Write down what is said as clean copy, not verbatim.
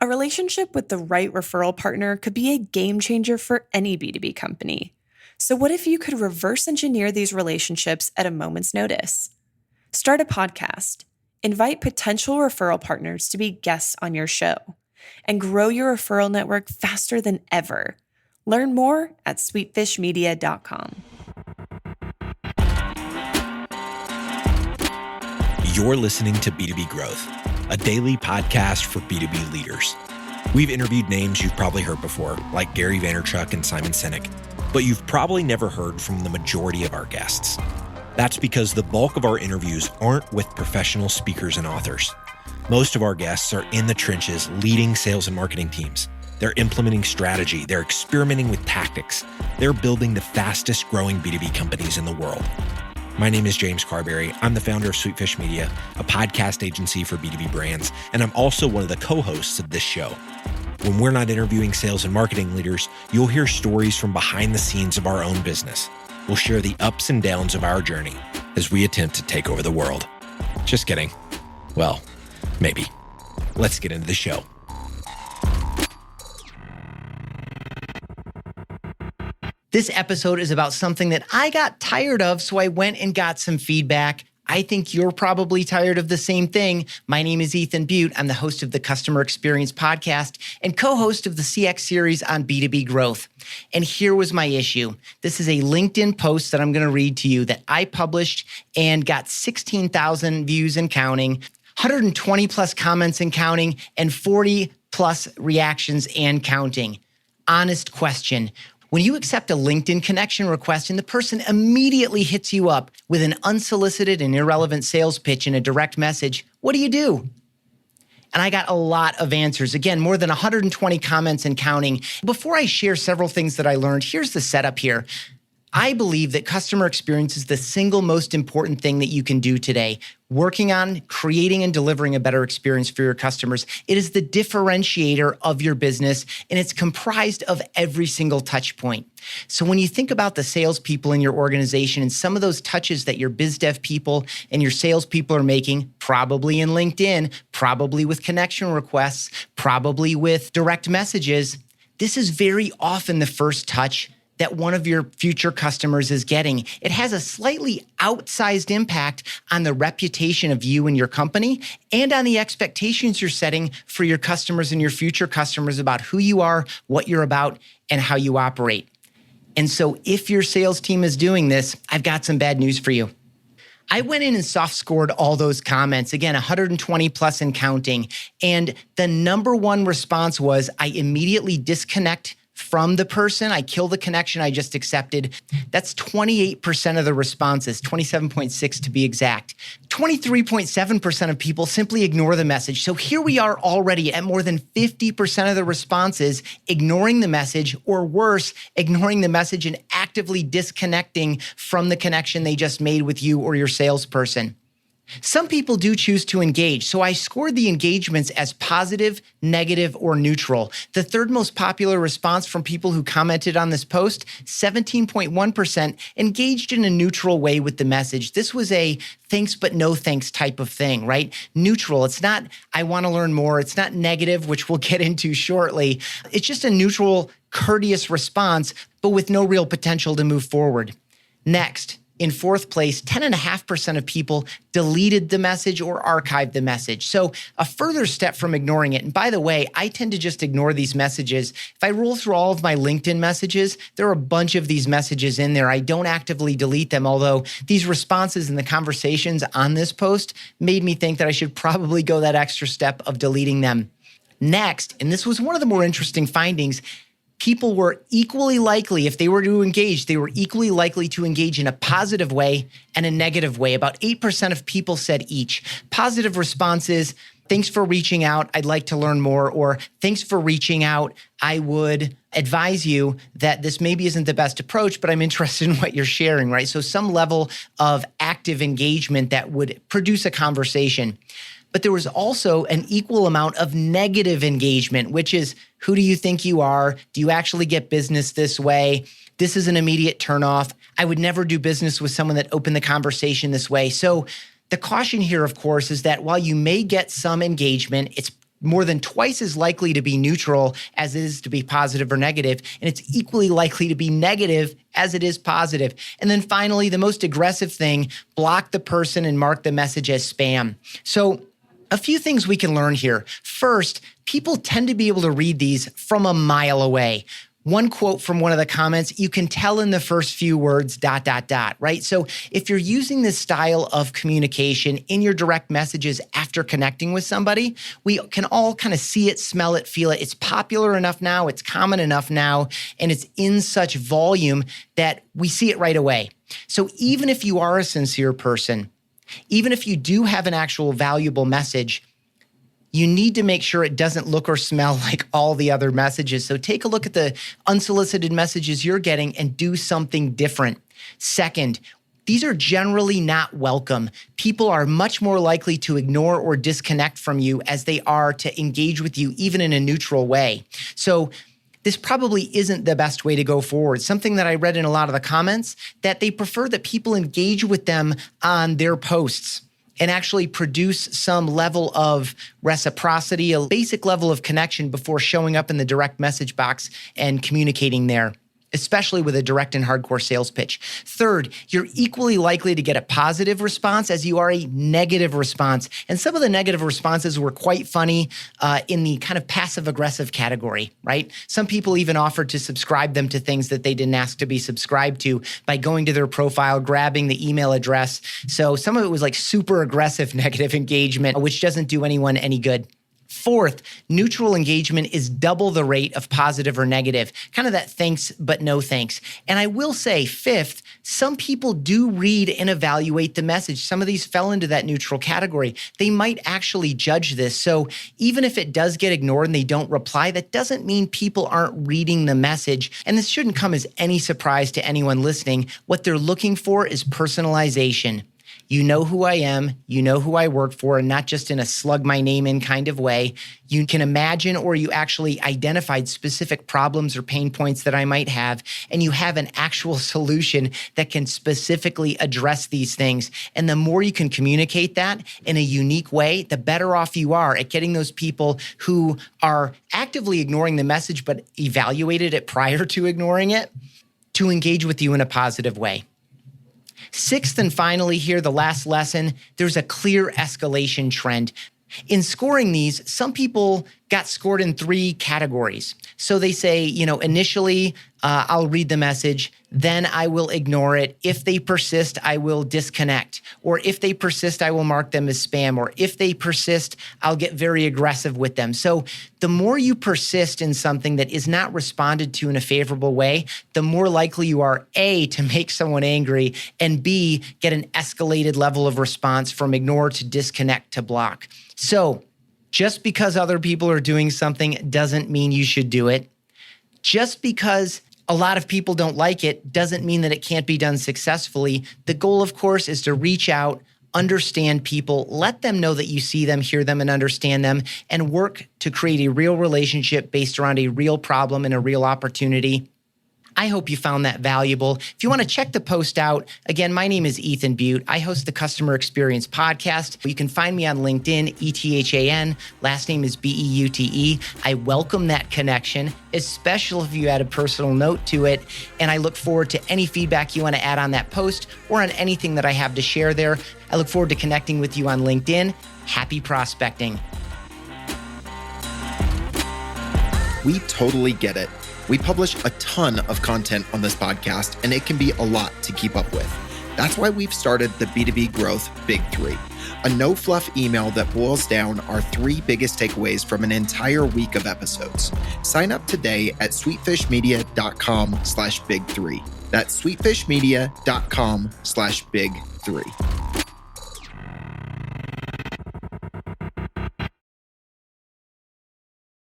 A relationship with the right referral partner could be a game changer for any B2B company. So what if you could reverse engineer these relationships at a moment's notice? Start a podcast, invite potential referral partners to be guests on your show, and grow your referral network faster than ever. Learn more at sweetfishmedia.com. You're listening to B2B Growth, a daily podcast for B2B leaders. We've interviewed names you've probably heard before, like Gary Vaynerchuk and Simon Sinek, but you've probably never heard from the majority of our guests. That's because the bulk of our interviews aren't with professional speakers and authors. Most of our guests are in the trenches leading sales and marketing teams. They're implementing strategy. They're experimenting with tactics. They're building the fastest growing B2B companies in the world. My name is James Carberry. I'm the founder of Sweetfish Media, a podcast agency for B2B brands, and I'm also one of the co-hosts of this show. When we're not interviewing sales and marketing leaders, you'll hear stories from behind the scenes of our own business. We'll share the ups and downs of our journey as we attempt to take over the world. Just kidding. Well, maybe. Let's get into the show. This episode is about something that I got tired of, so I went and got some feedback. I think you're probably tired of the same thing. My name is Ethan Beute. I'm the host of the Customer Experience Podcast and co-host of the CX series on B2B growth. And here was my issue. This is a LinkedIn post that I'm going to read to you that I published and got 16,000 views and counting, 120 plus comments and counting, and 40 plus reactions and counting. Honest question. When you accept a LinkedIn connection request and the person immediately hits you up with an unsolicited and irrelevant sales pitch in a direct message, what do you do? And I got a lot of answers. Again, more than 120 comments and counting. Before I share several things that I learned, here's the setup here. I believe that customer experience is the single most important thing that you can do today. Working on creating and delivering a better experience for your customers. It is the differentiator of your business, and it's comprised of every single touch point. So when you think about the salespeople in your organization and some of those touches that your biz dev people and your salespeople are making, probably in LinkedIn, probably with connection requests, probably with direct messages, this is very often the first touch that one of your future customers is getting. It has a slightly outsized impact on the reputation of you and your company and on the expectations you're setting for your customers and your future customers about who you are, what you're about, and how you operate. And so if your sales team is doing this, I've got some bad news for you. I went in and soft scored all those comments, again, 120 plus and counting. And the number one response was, I immediately disconnect from the person. I kill the connection I just accepted. That's 28% of the responses, 27.6 to be exact. 23.7% of people simply ignore the message. So here we are already at more than 50% of the responses ignoring the message, or worse, ignoring the message and actively disconnecting from the connection they just made with you or your salesperson. Some people do choose to engage, so I scored the engagements as positive, negative, or neutral. The third most popular response from people who commented on this post, 17.1%, engaged in a neutral way with the message. This was a thanks but no thanks type of thing, right? Neutral. It's not, I want to learn more. It's not negative, which we'll get into shortly. It's just a neutral, courteous response, but with no real potential to move forward. Next. In fourth place, 10.5% of people deleted the message or archived the message. So a further step from ignoring it. And by the way, I tend to just ignore these messages. If I roll through all of my LinkedIn messages, there are a bunch of these messages in there. I don't actively delete them, although these responses and the conversations on this post made me think that I should probably go that extra step of deleting them. Next, and this was one of the more interesting findings, people were equally likely, if they were to engage, they were equally likely to engage in a positive way and a negative way. About 8% of people said each. Positive responses, thanks for reaching out, I'd like to learn more, or thanks for reaching out, I would advise you that this maybe isn't the best approach, but I'm interested in what you're sharing, right? So some level of active engagement that would produce a conversation. But there was also an equal amount of negative engagement, which is, who do you think you are? Do you actually get business this way? This is an immediate turnoff. I would never do business with someone that opened the conversation this way. So the caution here, of course, is that while you may get some engagement, it's more than twice as likely to be neutral as it is to be positive or negative, and it's equally likely to be negative as it is positive. And then finally, the most aggressive thing, block the person and mark the message as spam. So a few things we can learn here. First, people tend to be able to read these from a mile away. One quote from one of the comments, you can tell in the first few words, ... right? So if you're using this style of communication in your direct messages after connecting with somebody, we can all kind of see it, smell it, feel it. It's popular enough now, it's common enough now, and it's in such volume that we see it right away. So even if you are a sincere person, even if you do have an actual valuable message, you need to make sure it doesn't look or smell like all the other messages. So take a look at the unsolicited messages you're getting and do something different. Second, these are generally not welcome. People are much more likely to ignore or disconnect from you as they are to engage with you, even in a neutral way. So this probably isn't the best way to go forward. Something that I read in a lot of the comments, that they prefer that people engage with them on their posts and actually produce some level of reciprocity, a basic level of connection before showing up in the direct message box and communicating there, especially with a direct and hardcore sales pitch. Third, you're equally likely to get a positive response as you are a negative response. And some of the negative responses were quite funny in the kind of passive-aggressive category, right? Some people even offered to subscribe them to things that they didn't ask to be subscribed to by going to their profile, grabbing the email address. So some of it was like super aggressive negative engagement, which doesn't do anyone any good. Fourth, neutral engagement is double the rate of positive or negative, kind of that thanks but no thanks. And I will say, fifth, some people do read and evaluate the message. Some of these fell into that neutral category. They might actually judge this. So even if it does get ignored and they don't reply, that doesn't mean people aren't reading the message. And this shouldn't come as any surprise to anyone listening. What they're looking for is personalization. You know who I am, you know who I work for, and not just in a slug my name in kind of way. You can imagine, or you actually identified specific problems or pain points that I might have, and you have an actual solution that can specifically address these things. And the more you can communicate that in a unique way, the better off you are at getting those people who are actively ignoring the message but evaluated it prior to ignoring it to engage with you in a positive way. Sixth and finally here, the last lesson, there's a clear escalation trend. In scoring these, some people got scored in 3 categories. So they say, initially, I'll read the message, then I will ignore it. If they persist, I will disconnect. Or if they persist, I will mark them as spam. Or if they persist, I'll get very aggressive with them. So the more you persist in something that is not responded to in a favorable way, the more likely you are, A, to make someone angry, and B, get an escalated level of response from ignore to disconnect to block. So just because other people are doing something doesn't mean you should do it. Just because a lot of people don't like it doesn't mean that it can't be done successfully. The goal, of course, is to reach out, understand people, let them know that you see them, hear them, and understand them, and work to create a real relationship based around a real problem and a real opportunity. I hope you found that valuable. If you want to check the post out, again, my name is Ethan Beute. I host the Customer Experience Podcast. You can find me on LinkedIn, ETHAN. Last name is BEUTE. I welcome that connection, especially if you add a personal note to it. And I look forward to any feedback you want to add on that post or on anything that I have to share there. I look forward to connecting with you on LinkedIn. Happy prospecting. We totally get it. We publish a ton of content on this podcast, and it can be a lot to keep up with. That's why we've started the B2B Growth Big 3, a no-fluff email that boils down our 3 biggest takeaways from an entire week of episodes. Sign up today at sweetfishmedia.com/big3. That's sweetfishmedia.com/big3.